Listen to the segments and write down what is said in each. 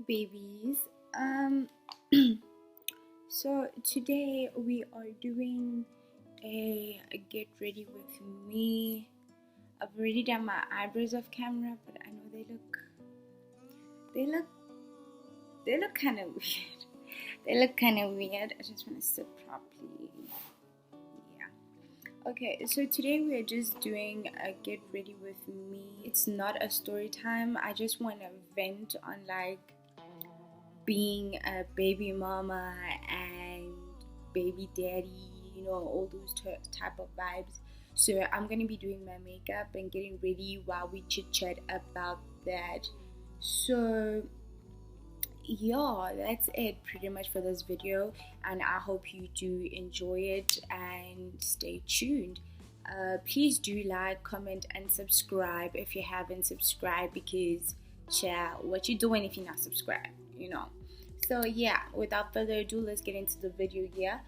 babies. So today we are doing a get ready with me. I've already done my eyebrows off camera, but I know they look kind of weird. They look kind of weird. I just want to sit properly. Yeah. Okay, so today we are just doing a get ready with me. It's not a story time. I just want to vent on like being a baby mama and baby daddy, all those type of vibes. So I'm gonna be doing my makeup and getting ready while we chit chat about that. So yeah, that's it pretty much for this video, and I hope you do enjoy it and stay tuned. Please do like, comment, and subscribe if you haven't subscribed, because what you doing if you're not subscribed, So yeah, without further ado, let's get into the video here.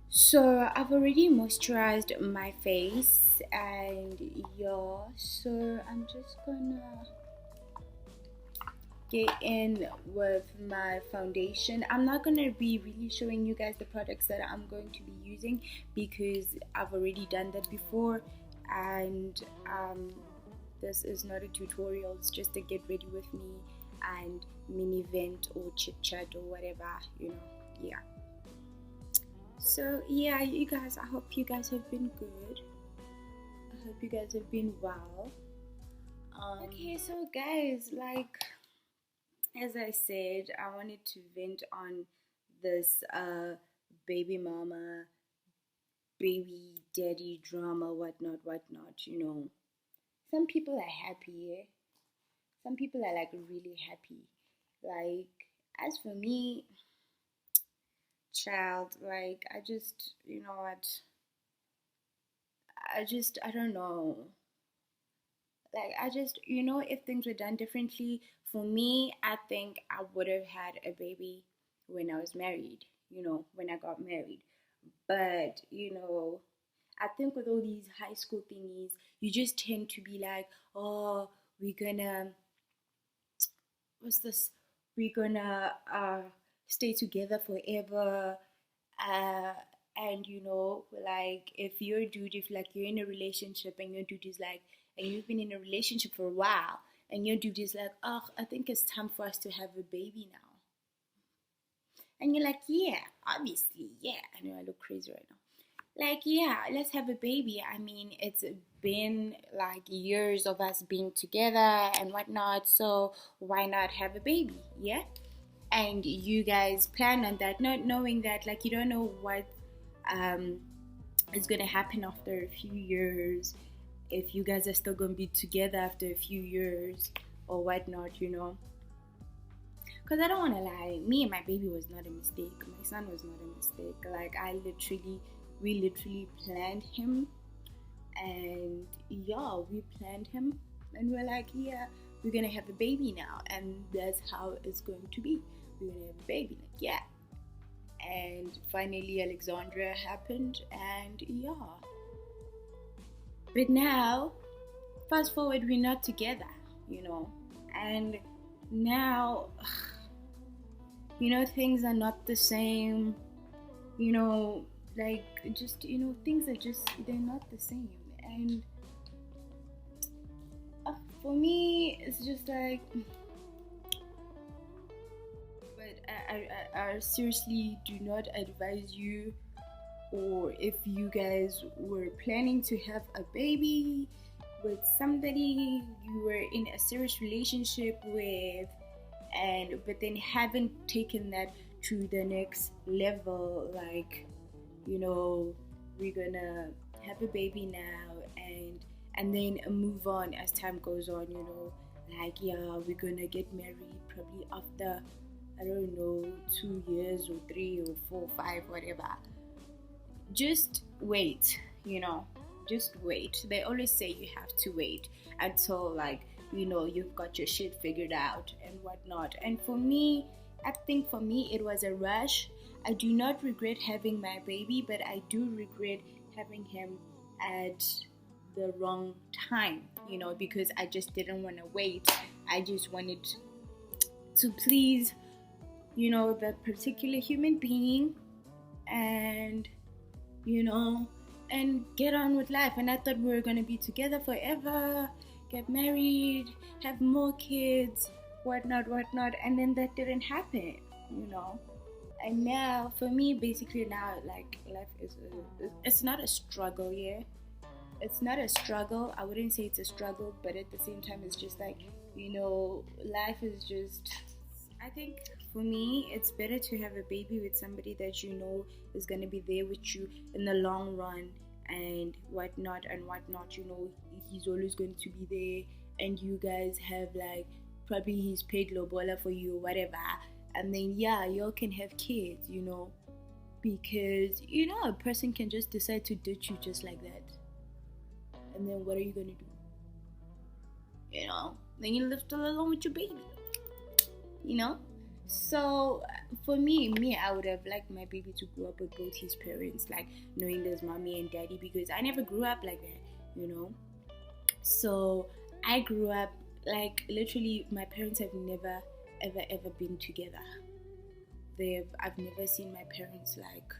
So I've already moisturized my face, and yeah, so I'm just gonna get in with my foundation. I'm not gonna be really showing you guys the products that I'm going to be using because I've already done that before, and this is not a tutorial. It's just a get ready with me and mini vent or chit chat or whatever, yeah. So yeah, you guys, I hope you guys have been good. I hope you guys have been well. Okay, so guys, like as I said, I wanted to vent on this baby mama, baby daddy drama, whatnot. Some people are happy, yeah? Some people are like really happy. Like, as for me, child, like, I just, I don't know. Like, if things were done differently, for me, I think I would have had a baby when I was married, when I got married. But, I think with all these high school thingies, you just tend to be like, oh, we're gonna stay together forever, and like if you're in a relationship and your dude is like, and you've been in a relationship for a while, and your dude is like, oh, I think it's time for us to have a baby now, and you're like, yeah, obviously, yeah. I know I look crazy right now. Like, yeah, let's have a baby. I mean, it's been like years of us being together and whatnot, so why not have a baby? Yeah. And you guys plan on that, not knowing that, like, you don't know what is gonna happen after a few years, if you guys are still gonna be together after a few years or whatnot, Because I don't want to lie, me and my baby was not a mistake. My son was not a mistake. Like, we literally planned him, and yeah, we planned him, and we're like, yeah, we're gonna have a baby now, and that's how it's going to be. We're gonna have a baby, like, yeah. And finally Alexandra happened, and yeah. But now, fast forward, we're not together, and now, things are not the same, like, just, things are just, they're not the same. And for me, it's just like, but I seriously do not advise you, or if you guys were planning to have a baby with somebody you were in a serious relationship with, but then haven't taken that to the next level, like, we're gonna have a baby now and then move on as time goes on, like, yeah, we're gonna get married probably after, I don't know, 2 years or 3 or 4, 5, whatever. Just wait, just wait. They always say you have to wait until, like, you've got your shit figured out and whatnot. And for me, I think for me it was a rush. I do not regret having my baby, but I do regret having him at the wrong time, because I just didn't want to wait. I just wanted to please, you know, that particular human being, and you know, and get on with life. And I thought we were gonna be together forever, get married, have more kids, whatnot, and then that didn't happen, you know. And now, for me, basically now, like, life is it's not a struggle, yeah. It's not a struggle. I wouldn't say it's a struggle, but at the same time, it's just like, you know, life is just. I think for me, it's better to have a baby with somebody that you know is gonna be there with you in the long run, and whatnot. You know, he's always going to be there, and you guys have like probably he's paid lobola for you or whatever, and then yeah, y'all can have kids, you know, because you know a person can just decide to ditch you just like that, and then what are you gonna do? You know, then you live all alone with your baby. You know, so for me, I would have liked my baby to grow up with both his parents, like knowing there's mommy and daddy, because I never grew up like that, you know. So I grew up like literally my parents have never ever been together. I've never seen my parents like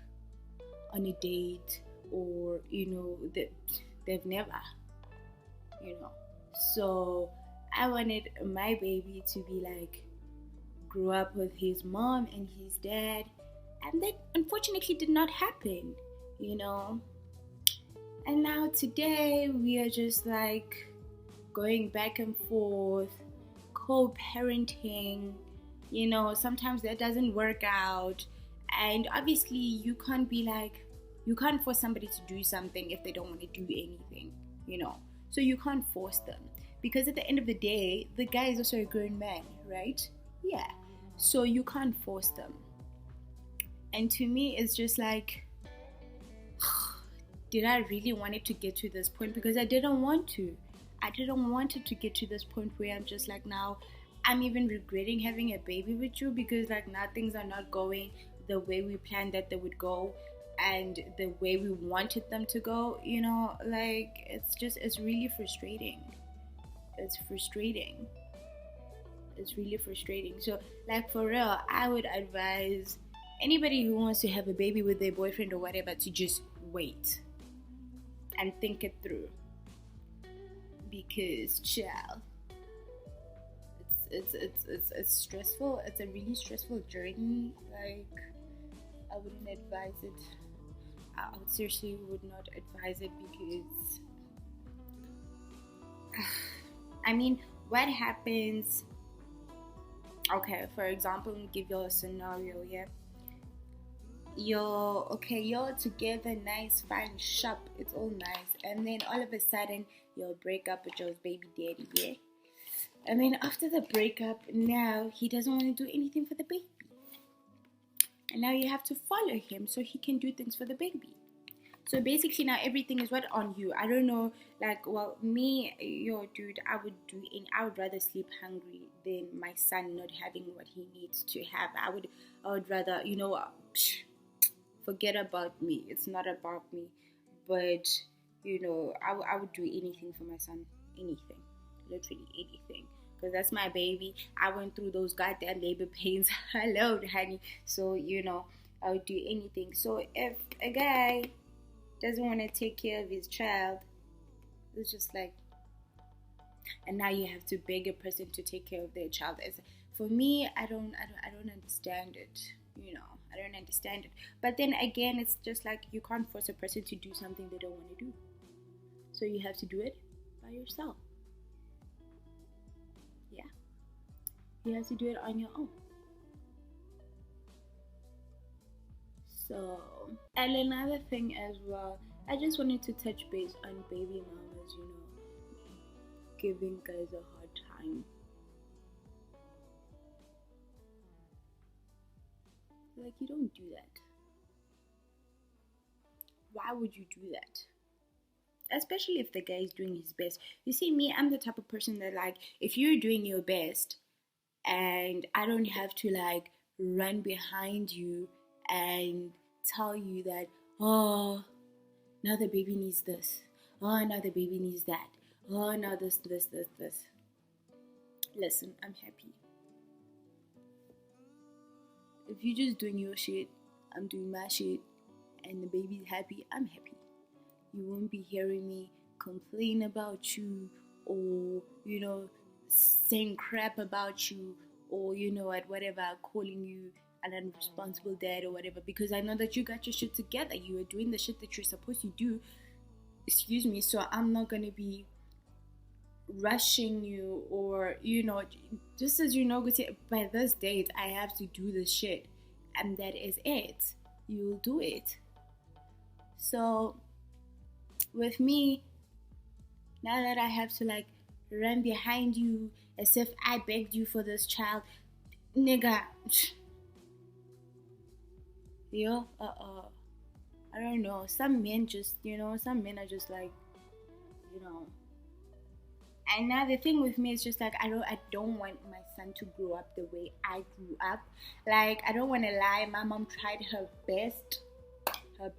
on a date, or you know, they've never, you know. So I wanted my baby to be like grew up with his mom and his dad, and that unfortunately did not happen, you know. And now today we are just like going back and forth, co-parenting, you know. Sometimes that doesn't work out, and obviously you can't force somebody to do something if they don't want to do anything, you know. So you can't force them, because at the end of the day the guy is also a grown man, right? Yeah. So you can't force them. And to me, it's just like, did I really want it to get to this point? Because I didn't want to. I didn't want it to get to this point where I'm just like, now I'm even regretting having a baby with you, because like now things are not going the way we planned that they would go, and the way we wanted them to go, you know. Like it's really frustrating. It's really frustrating. So like for real, I would advise anybody who wants to have a baby with their boyfriend or whatever to just wait and think it through, because child, it's stressful. It's a really stressful journey. Like I wouldn't advise it. I would seriously would not advise it, because I mean, what happens? Okay, for example, give you a scenario, yeah. You're together, nice, fine, shop, it's all nice, and then all of a sudden you'll break up with your baby daddy, yeah. And then after the breakup, now he doesn't want to do anything for the baby, and now you have to follow him so he can do things for the baby. So basically now everything is what on you. I don't know, like, well, me, dude, I would rather sleep hungry than my son not having what he needs to have. I would rather, you know, forget about me. It's not about me, but you know, I would do anything for my son, anything, literally anything, because that's my baby. I went through those goddamn labor pains alone, honey. So you know, I would do anything. So if a guy doesn't want to take care of his child, it's just like, and now you have to beg a person to take care of their child. For me, I don't understand it, you know. I don't understand it. But then again, it's just like you can't force a person to do something they don't want to do, so you have to do it by yourself. Yeah, you have to do it on your own. So, and another thing as well, I just wanted to touch base on baby mamas, you know, giving guys a hard time. Like, you don't do that. Why would you do that? Especially if the guy is doing his best. You see, me, I'm the type of person that, like, if you're doing your best and I don't have to, like, run behind you and tell you that, oh, now the baby needs this. Oh, now the baby needs that. Oh, now this. Listen, I'm happy. If you're just doing your shit, I'm doing my shit, and the baby's happy, I'm happy. You won't be hearing me complain about you, or saying crap about you, or whatever, calling you an unresponsible dad or whatever, because I know that you got your shit together. You are doing the shit that you're supposed to do. Excuse me. So I'm not gonna be rushing you, or just as by this date I have to do this shit, and that is it. You'll do it. So with me, now that I have to run behind you as if I begged you for this child, nigga, I don't know. Some men just, some men are just And now the thing with me is just I don't want my son to grow up the way I grew up. I don't want to lie. My mom tried her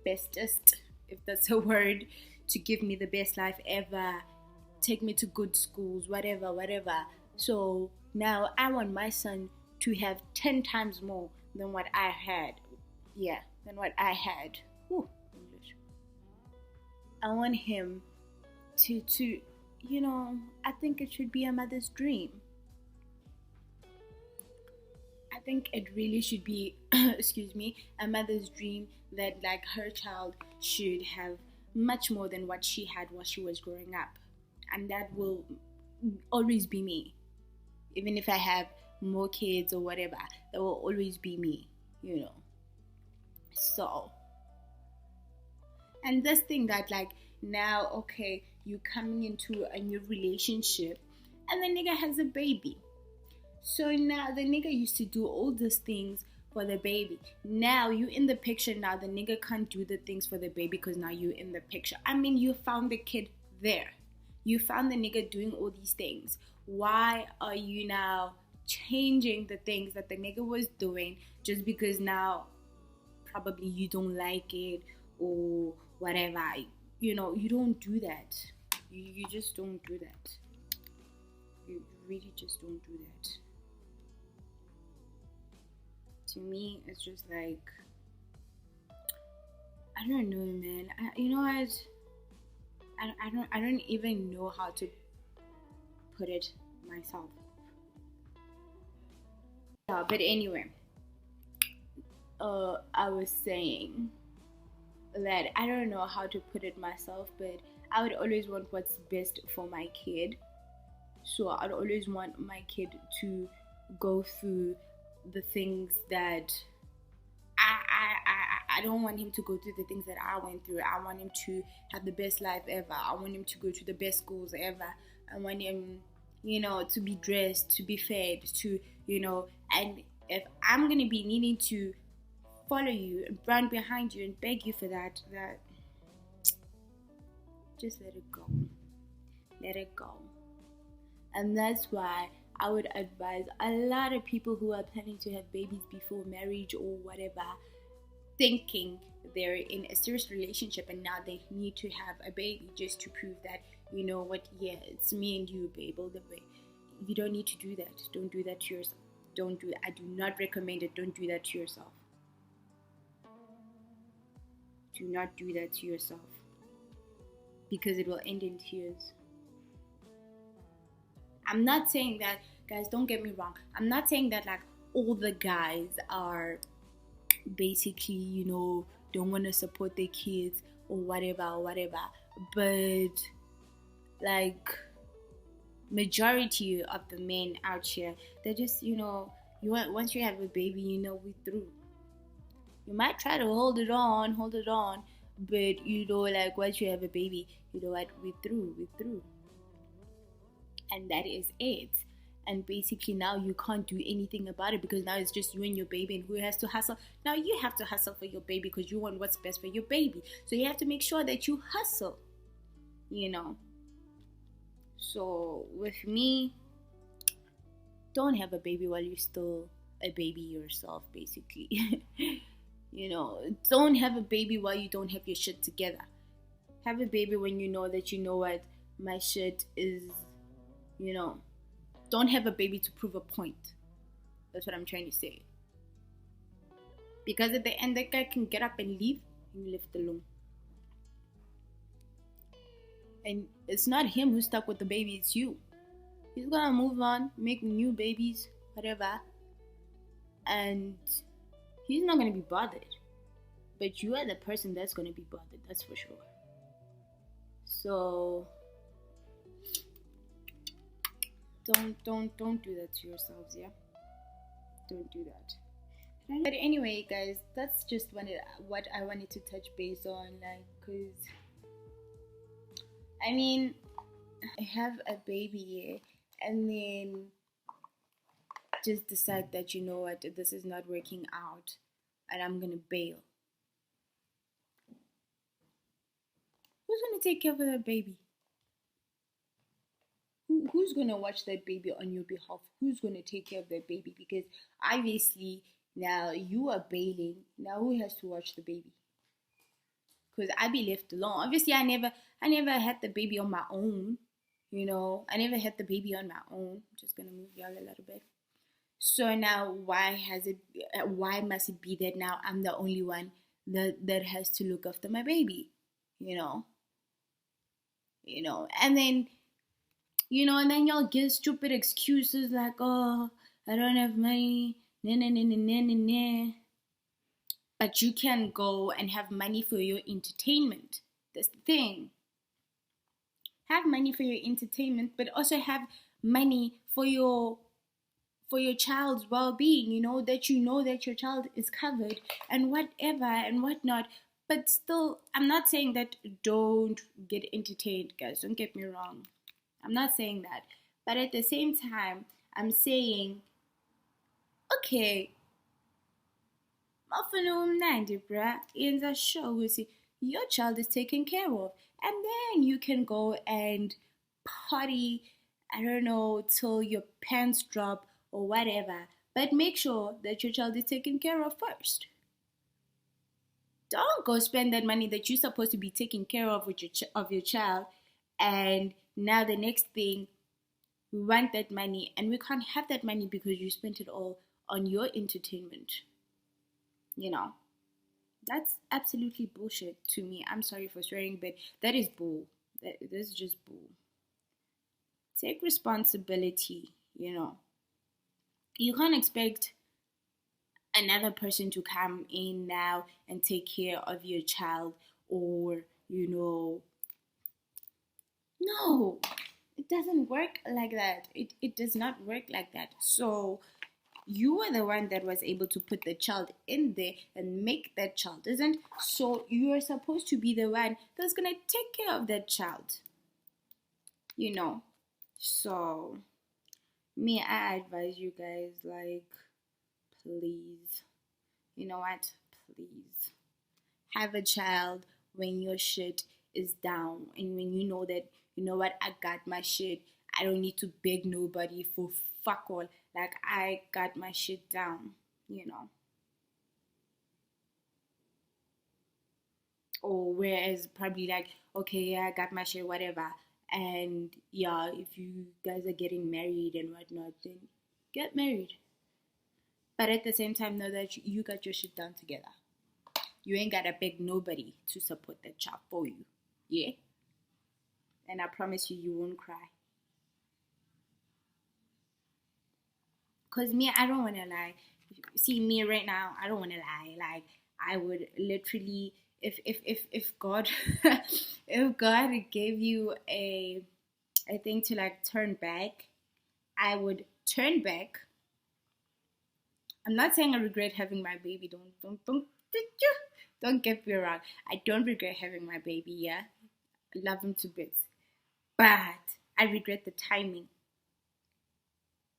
bestest, if that's a word, to give me the best life ever, take me to good schools, whatever. So now I want my son to have 10 times more than what I had. Yeah, than what I had. Whew, English. I want him to I think it should be a mother's dream. I think it really should be, excuse me, a mother's dream that her child should have much more than what she had while she was growing up. And that will always be me. Even if I have more kids or whatever, that will always be me, So, and this thing that now, okay, you coming into a new relationship and the nigga has a baby. So now the nigga used to do all these things for the baby. Now you in the picture. Now the nigga can't do the things for the baby because now you in the picture. I mean, you found the kid there. You found the nigga doing all these things. Why are you now changing the things that the nigga was doing just because now probably you don't like it or whatever? You don't do that. You just don't do that. You really just don't do that. To me, it's just I don't know, man. I don't even know how to put it myself. Yeah, but anyway, I was saying that I don't know how to put it myself, but I would always want what's best for my kid. So I'd always want my kid to go through the things that I don't want him to go through the things that I went through. I want him to have the best life ever. I want him to go to the best schools ever. I want him, to be dressed, to be fed, to, and if I'm going to be needing to follow you and run behind you and beg you for that just let it go. Let it go. And that's why I would advise a lot of people who are planning to have babies before marriage or whatever, thinking they're in a serious relationship and now they need to have a baby just to prove that, it's me and you, babe, all the way. You don't need to do that. Don't do that to yourself. Don't do that. I do not recommend it. Don't do that to yourself. Do not do that to yourself, because it will end in tears. I'm not saying that, guys, don't get me wrong. I'm not saying that all the guys are basically, don't want to support their kids or whatever. But majority of the men out here, they're just, once you have a baby, we're through. You might try to hold it on, but once you have a baby, we're through. And that is it. And basically now you can't do anything about it, because now it's just you and your baby, and who has to hustle? Now you have to hustle for your baby because you want what's best for your baby. So you have to make sure that you hustle, So with me, don't have a baby while you're still a baby yourself, basically. Don't have a baby while you don't have your shit together. Have a baby when you know that what my shit is, Don't have a baby to prove a point. That's what I'm trying to say. Because at the end, that guy can get up and leave, and you left alone. And it's not him who's stuck with the baby, it's you. He's gonna move on, make new babies, whatever, and he's not gonna be bothered. But you are the person that's gonna be bothered, that's for sure. So don't do that to yourselves, yeah? Don't do that. But anyway, guys, that's just what I wanted to touch base on, like, cause I mean, I have a baby, and then just decide that, you know what, this is not working out, and I'm gonna bail. Who's gonna take care of that baby? Who's gonna watch that baby on your behalf? Who's gonna take care of that baby? Because obviously now you are bailing. Now who has to watch the baby? Because I be left alone. Obviously, I never had the baby on my own. You know, I never had the baby on my own. I'm just gonna move y'all a little bit. So now, why must it be that now I'm the only one that has to look after my baby? You know, and then y'all give stupid excuses like, oh, I don't have money, nah. But you can go and have money for your entertainment. That's the thing. Have money for your entertainment, but also have money for your child's well-being. That your child is covered and whatever and whatnot. But still, I'm not saying that don't get entertained, guys. Don't get me wrong. I'm not saying that. But at the same time, I'm saying, okay, yenza sure ukuthi your child is taken care of. And then you can go and party, I don't know, till your pants drop or whatever. But make sure that your child is taken care of first. Don't go spend that money that you're supposed to be taking care of with your child, and now the next thing, we want that money and we can't have that money because you spent it all on your entertainment. That's absolutely bullshit to me. I'm sorry for swearing, but that is bull. That is just bull. Take responsibility. You can't expect another person to come in now and take care of your child, or no, it doesn't work like that. It does not work like that. So you are the one that was able to put the child in there and make that child, isn't? So you are supposed to be the one that's gonna take care of that child. So me, I advise you guys, like, please, you know what? Please have a child when your shit is down, and when you know that, you know what, I got my shit. I don't need to beg nobody for fuck all. Like, I got my shit down, Or whereas probably like, okay, yeah, I got my shit, whatever. And yeah, if you guys are getting married and whatnot, then get married. But at the same time, know that you got your shit done together. You ain't gotta beg nobody to support that child for you. Yeah? And I promise you, you won't cry. Because me, I don't want to lie. See, me right now, I don't want to lie. Like, I would literally, if God, if God gave you a thing to like turn back, I would turn back. I'm not saying I regret having my baby. Don't get me wrong. I don't regret having my baby. Yeah, I love him to bits, but I regret the timing.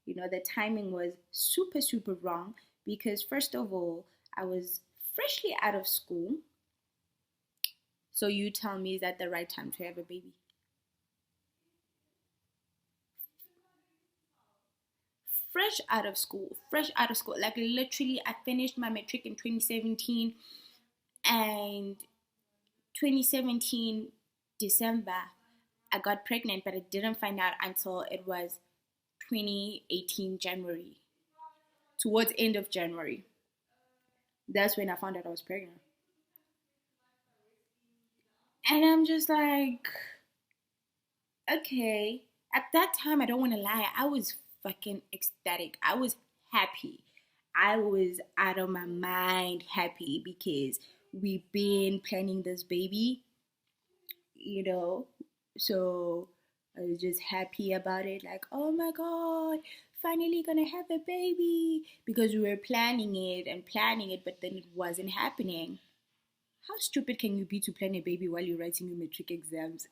The timing was super, super wrong, because first of all, I was freshly out of school. So you tell me, is that the right time to have a baby? Fresh out of school. Like, literally, I finished my matric in 2017, and 2017 December, I got pregnant, but I didn't find out until it was 2018 January, towards end of January. That's when I found out I was pregnant. And I'm just like, okay. At that time, I don't want to lie, I was fucking ecstatic. I was happy. I was out of my mind happy because we've been planning this baby, you know. So I was just happy about it. Like, oh my God, finally gonna have a baby. Because we were planning it, but then it wasn't happening. How stupid can you be to plan a baby while you're writing your matric exams?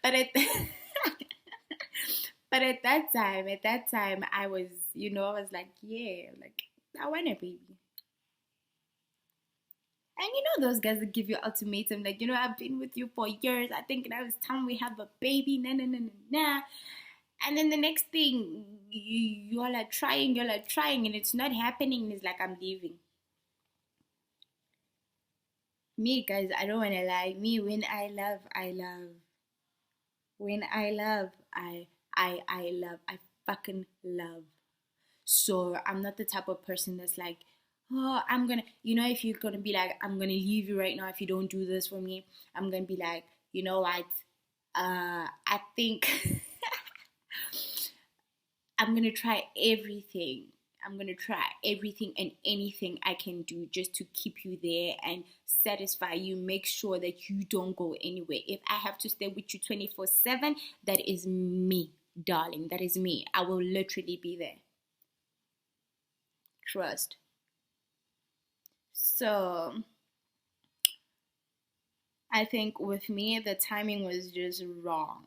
but at but at that time, I was, I was like, yeah, like I want a baby. And those guys that give you ultimatum, like, I've been with you for years. I think now it's time we have a baby. Nah, nah, nah, nah, nah. And then the next thing, you're like trying, and it's not happening. And it's like, I'm leaving. Me, guys, I don't want to lie. Me, when I love, I love. When I love, I love. I fucking love. So I'm not the type of person that's like, oh, I'm gonna, if you're gonna be like, I'm gonna leave you right now if you don't do this for me, I'm gonna be like, you know what? I think I'm gonna try everything. I'm gonna try everything and anything I can do just to keep you there and satisfy you. Make sure that you don't go anywhere. If I have to stay with you 24/7, that is me, darling. That is me. I will literally be there. Trust. So I think with me, the timing was just wrong.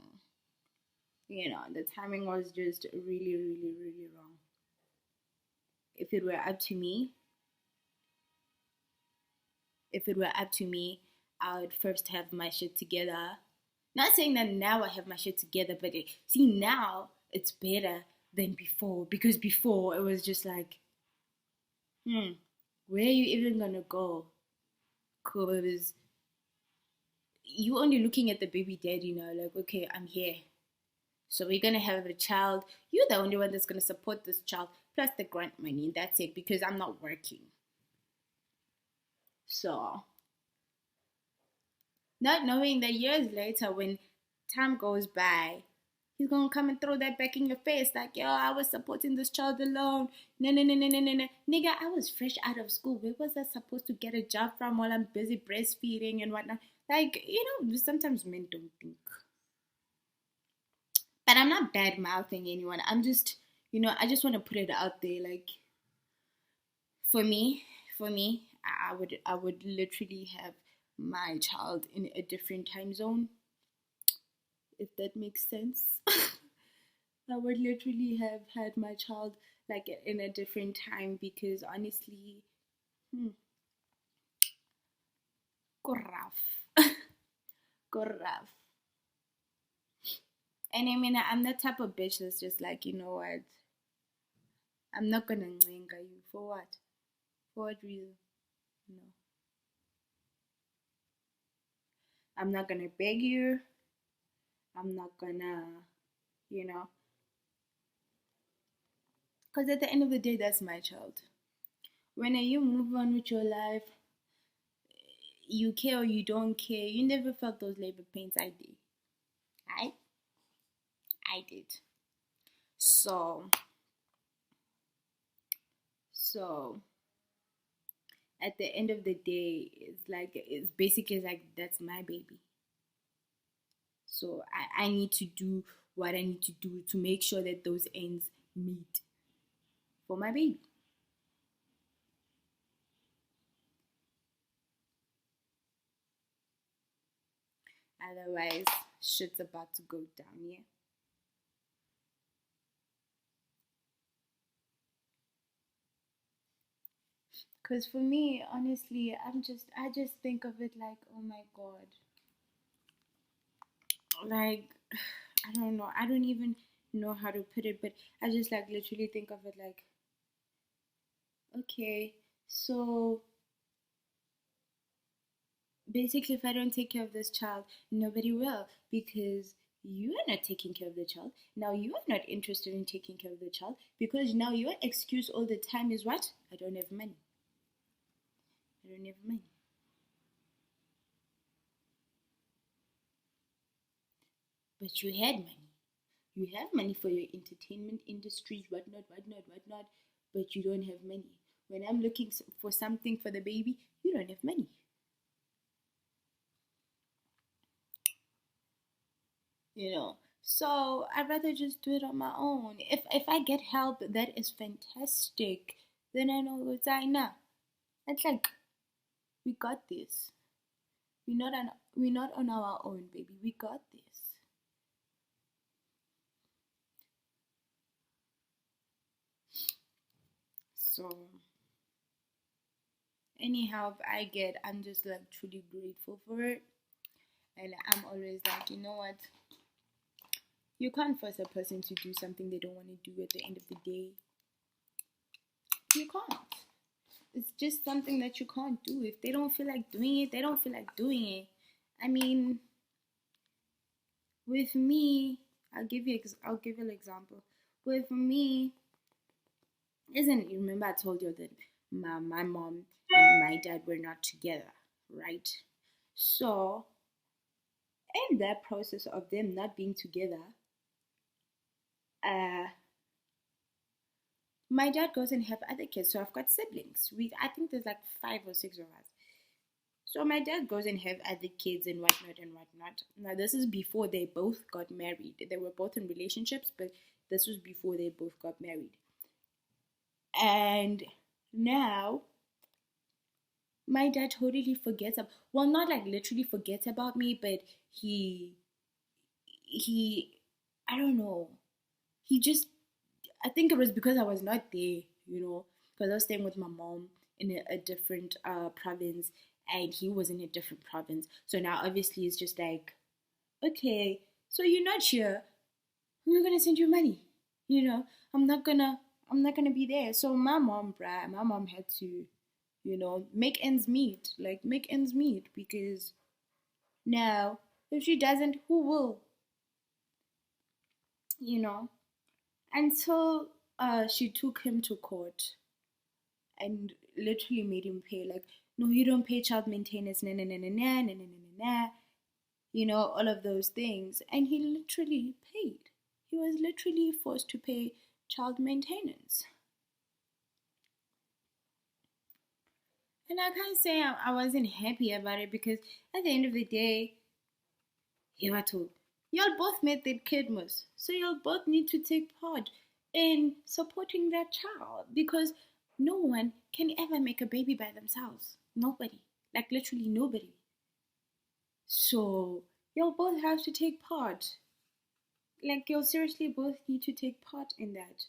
The timing was just really, really, really wrong. If it were up to me, if it were up to me, I would first have my shit together. Not saying that now I have my shit together, but see, now it's better than before, because before it was just like, where are you even gonna go? Because you only looking at the baby daddy now, like, okay, I'm here. So we're gonna have a child. You're the only one that's gonna support this child, plus the grant money, and that's it, because I'm not working. So not knowing that years later, when time goes by, he's gonna come and throw that back in your face, like, yo, I was supporting this child alone. No, no, no, no, no, no, no. Nigga, I was fresh out of school. Where was I supposed to get a job from while I'm busy breastfeeding and whatnot? Like, sometimes men don't think. But I'm not bad mouthing anyone. I'm just, I just want to put it out there. Like, for me, I would literally have my child in a different time zone, if that makes sense. I would literally have had my child like in a different time, because honestly, go rough, go rough. And I mean, I'm that type of bitch that's just like, you know what? I'm not gonna nzinga you for what? For what reason? No. I'm not gonna beg you. I'm not gonna, you know, because at the end of the day, that's my child. When you move on with your life, you care or you don't care, you never felt those labor pains. I did. I did. So, so at the end of the day, it's basically like that's my baby. So I need to do what I need to do to make sure that those ends meet for my baby. Otherwise, shit's about to go down, yeah. Cause for me, honestly, I just think of it like, oh my God, like I don't know, I don't even know how to put it, but I just like literally think of it like, okay, so basically, if I don't take care of this child, nobody will, because you are not taking care of the child. Now you are not interested in taking care of the child because now your excuse all the time is what? I don't have money. I don't have money. But you had money. You have money for your entertainment industries, whatnot, but you don't have money. When I'm looking for something for the baby, you don't have money. So I'd rather just do it on my own. If I get help, that is fantastic. Then I know it's now. It's like we got this. We're not on our own, baby. We got this. So any help I get, I'm just like truly grateful for it. And I'm always like, you know what? You can't force a person to do something they don't want to do at the end of the day. You can't. It's just something that you can't do. If they don't feel like doing it, they don't feel like doing it. I mean, with me, I'll give you an example. With me, you remember I told you that my mom and my dad were not together, right? So, in that process of them not being together, my dad goes and have other kids. So I've got siblings. I think there's like 5 or 6 of us. So my dad goes and have other kids and whatnot. Now this is before they both got married. They were both in relationships, but this was before they both got married. And now my dad totally forgets not like literally forgets about me, but he I don't know. I think it was because I was not there, because I was staying with my mom in a different province, and he was in a different province. So now obviously it's just like, okay, so you're not here. I'm not gonna send you money. I'm not gonna be there. So my mom had to, make ends meet. Like make ends meet, because now if she doesn't, who will? Until she took him to court and literally made him pay, like, no, you don't pay child maintenance, all of those things. And he literally paid. He was literally forced to pay child maintenance. And I can't say I wasn't happy about it, because at the end of the day, y'all both made that kid miss. So y'all both need to take part in supporting that child, because no one can ever make a baby by themselves. Nobody. Like literally nobody. So y'all both have to take part. Like y'all seriously both need to take part in that.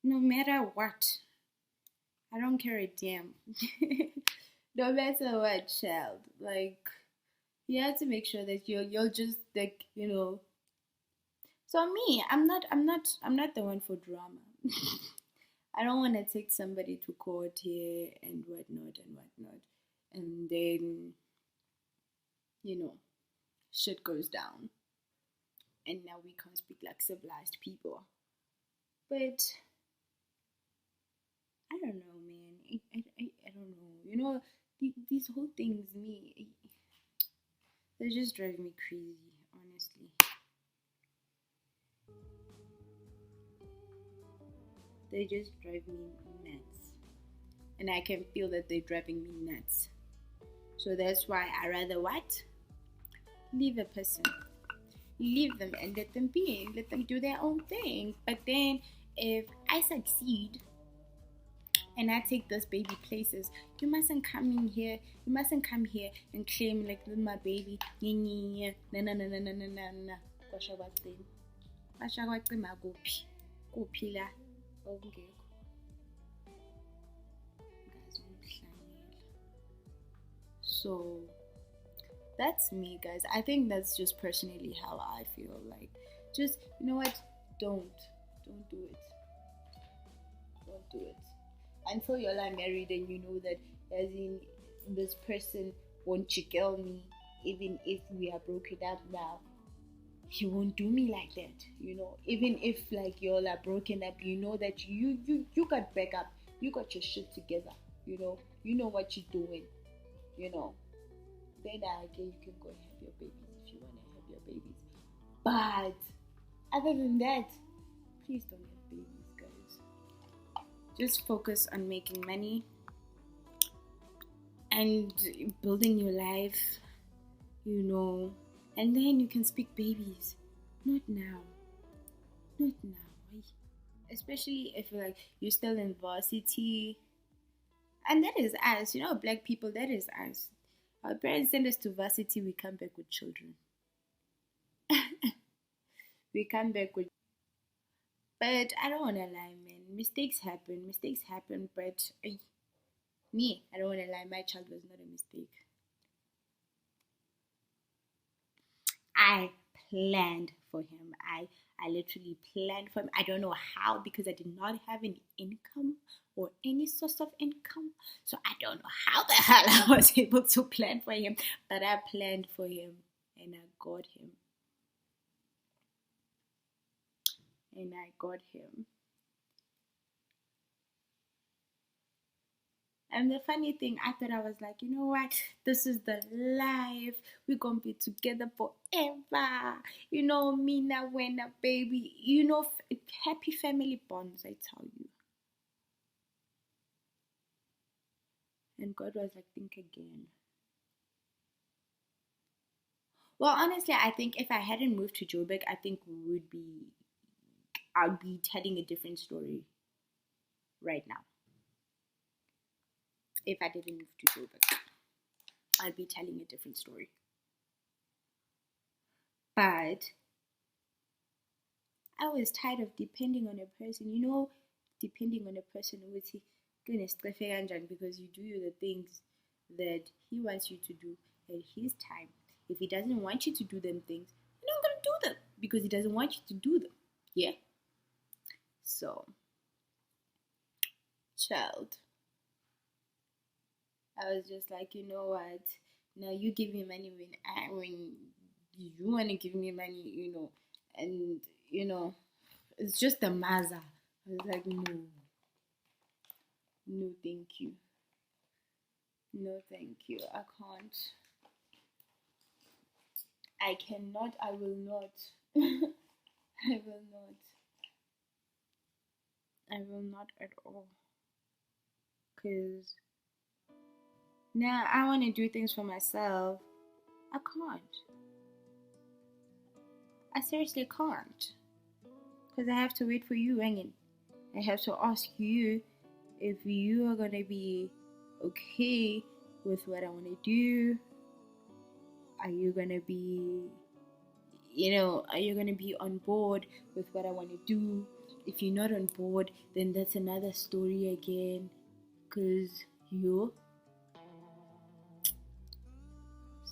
No matter what. I don't care a damn. No matter what, child. Like, you have to make sure that you're just like, So me, I'm not the one for drama. I don't want to take somebody to court here and whatnot. And then, shit goes down. And now we can't speak like civilized people. But I don't know, man. I don't know. These whole things, they just drive me crazy, honestly. They just drive me nuts. And I can feel that they're driving me nuts. So that's why I rather what? Leave a person. Leave them and let them be. Let them do their own thing. But then if I succeed and I take this baby places, you mustn't come in here. You mustn't come here and claim like my baby. No. So that's me, guys. I think that's just personally how I feel. Like, just, you know what? Don't do it. Don't do it. Until you're like married and you know that, as in, this person won't chill me even if we are broken up now. he won't do me like that. Even if like y'all are broken up, that you got back up, you got your shit together, you know what you're doing, then again you can go have your babies if you want to have your babies. But other than that, please don't have babies, guys. Just focus on making money and building your life, and then you can speak babies. Not now. Especially if you're still in varsity. And that is us, black people, that is us. Our parents send us to varsity, we come back with children. We come back with... But I don't want to lie, man. Mistakes happen, but me, I don't want to lie, my child was not a mistake. I planned for him. I literally planned for him. I don't know how, because I did not have any income or any source of income. So I don't know how the hell I was able to plan for him. But I planned for him and I got him. And the funny thing, I thought, I was like, you know what? This is the life. We're going to be together forever. Me now, when a baby. Happy family bonds, I tell you. And God was like, think again. Well, honestly, I think if I hadn't moved to Joburg, I think I'd be telling a different story right now. If I didn't move to Joburg, I'd be telling a different story. But I was tired of depending on a person. Depending on a person with because you do the things that he wants you to do at his time. If he doesn't want you to do them things, you're not gonna do them because he doesn't want you to do them. Yeah. So, child, I was just like, you know what? Now you give me money when you want to give me money, and it's just a maza. I was like, no, thank you. No, thank you. I can't. I cannot. I will not. I will not. I will not at all. Because now I want to do things for myself. I can't. I seriously can't. Because I have to wait for you, Engin. I have to ask you if you are going to be okay with what I want to do. Are you going to be, are you going to be on board with what I want to do? If you're not on board, then that's another story again. Because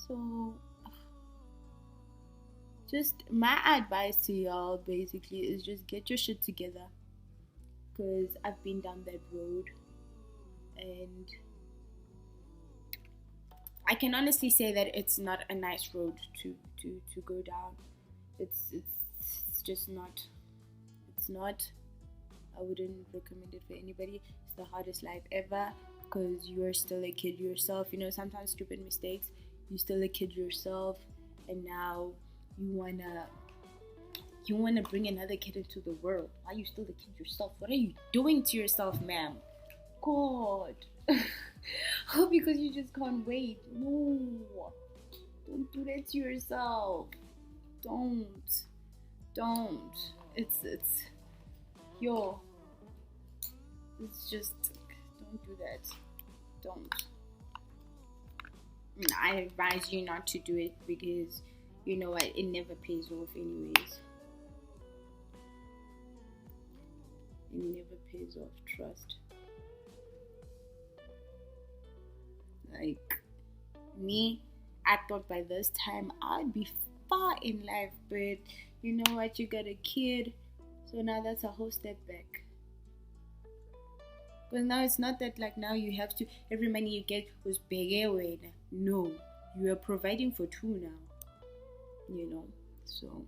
So, just my advice to y'all basically is just get your shit together. Because I've been down that road. And I can honestly say that it's not a nice road to go down. It's just not. It's not. I wouldn't recommend it for anybody. It's the hardest life ever because you are still a kid yourself. Sometimes stupid mistakes. You're still a kid yourself, and now you wanna bring another kid into the world. Why are you still a kid yourself? What are you doing to yourself, ma'am? God. Oh, because you just can't wait. No, don't do that to yourself. Don't. It's just, don't do that. Don't. I advise you not to do it because you know what, it never pays off anyways. It never pays off, trust. Like me, I thought by this time I'd be far in life, but you know what, you got a kid, so now that's a whole step back. But now it's not that like now you have to, every money you get was bigger way. No, you are providing for two now. So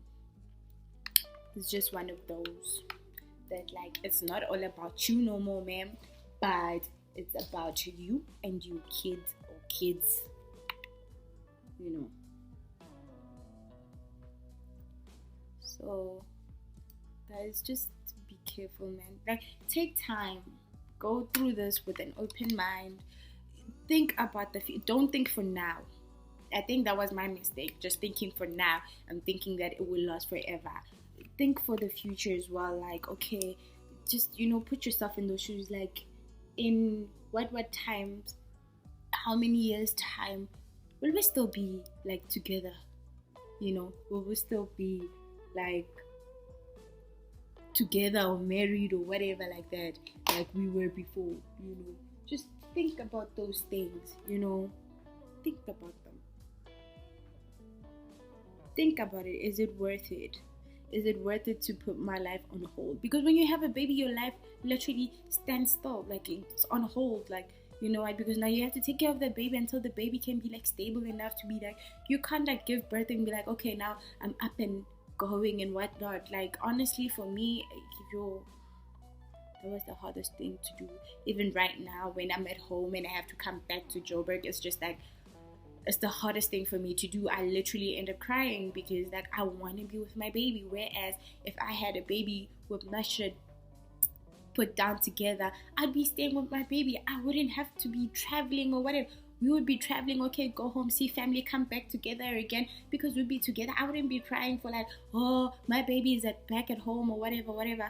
It's just one of those that, like, it's not all about you no more, ma'am, but it's about you and your kids or kids, you know. So guys, just be careful, man. Like, take time, go through this with an open mind, think about the future. Don't think for now. I think that was my mistake, just thinking for now and thinking that it will last forever. Think for the future as well. Like, okay, just, you know, put yourself in those shoes. Like, in what times, how many years time will we still be like together? You know, will we still be like together or married or whatever like that, like we were before? You know, just think about those things. You know, think about them. Think about it. Is it worth it? Is it worth it to put my life on hold? Because when you have a baby, your life literally stands still. Like, it's on hold. Like, you know why? Because now you have to take care of the baby until the baby can be like stable enough to be like, you can't like give birth and be like, okay, now I'm up and going and whatnot. Like, honestly, for me, that was the hardest thing to do. Even right now, when I'm at home and I have to come back to Joburg, it's just like, it's the hardest thing for me to do. I literally end up crying because like I want to be with my baby. Whereas if I had a baby with my shit put down together, I'd be staying with my baby. I wouldn't have to be traveling or whatever. We would be traveling, okay, go home, see family, come back together again, because we'd be together. I wouldn't be crying for like, oh, my baby is back at home or whatever.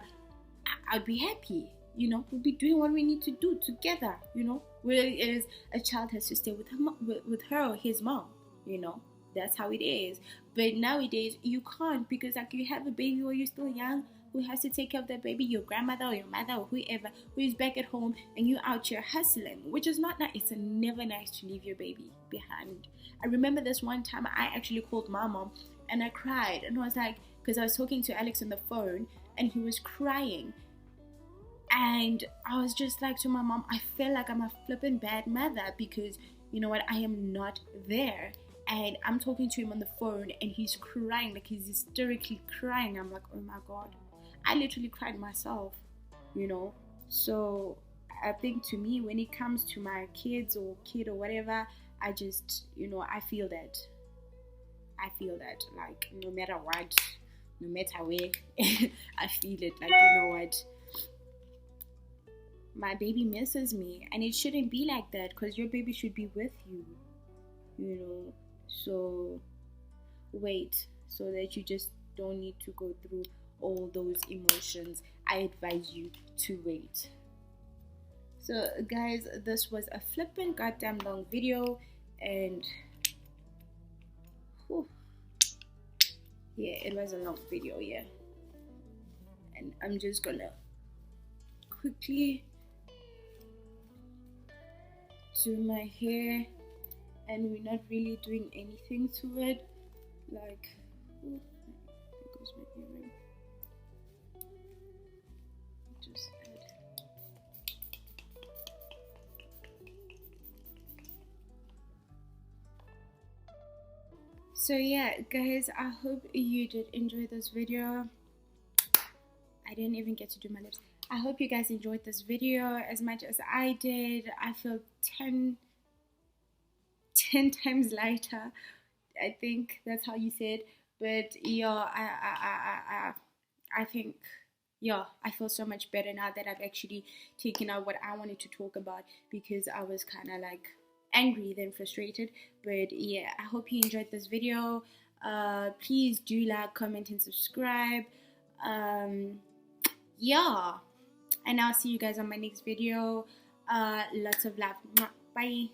I'd be happy. You know, we'll be doing what we need to do together, you know. Whereas a child has to stay with her or his mom, you know. That's how it is. But nowadays, you can't, because like you have a baby or you're still young, who has to take care of that baby, your grandmother or your mother or whoever, who is back at home and you're out here hustling, which is not nice. It's never nice to leave your baby behind. I remember this one time I actually called my mom and I cried, and I was like, because I was talking to Alex on the phone and he was crying. And I was just like to my mom, I feel like I'm a flippin' bad mother because, you know what, I am not there. And I'm talking to him on the phone and he's crying, like he's hysterically crying. I'm like, oh my God. I literally cried myself, you know. So I think to me, when it comes to my kids or kid or whatever, I just, you know, I feel that. Like, no matter what, no matter where, I feel it. Like, you know what? My baby misses me, and it shouldn't be like that, because your baby should be with you, you know. So wait, so that you just don't need to go through all those emotions. I advise you to wait. So guys, this was a flippin' goddamn long video, and whew, yeah, it was a long video, yeah. And I'm just gonna quickly do my hair, and we're not really doing anything to it. Like, ooh, there goes my earring. Just add. So yeah, guys, I hope you did enjoy this video. I didn't even get to do my lips. I hope you guys enjoyed this video as much as I did. I feel 10 times lighter. I think that's how you said. But yeah, I think, yeah, I feel so much better now that I've actually taken out what I wanted to talk about, because I was kind of like angry then frustrated. But yeah, I hope you enjoyed this video. Please do like, comment, and subscribe. Yeah, and I'll see you guys on my next video. Lots of love. Bye.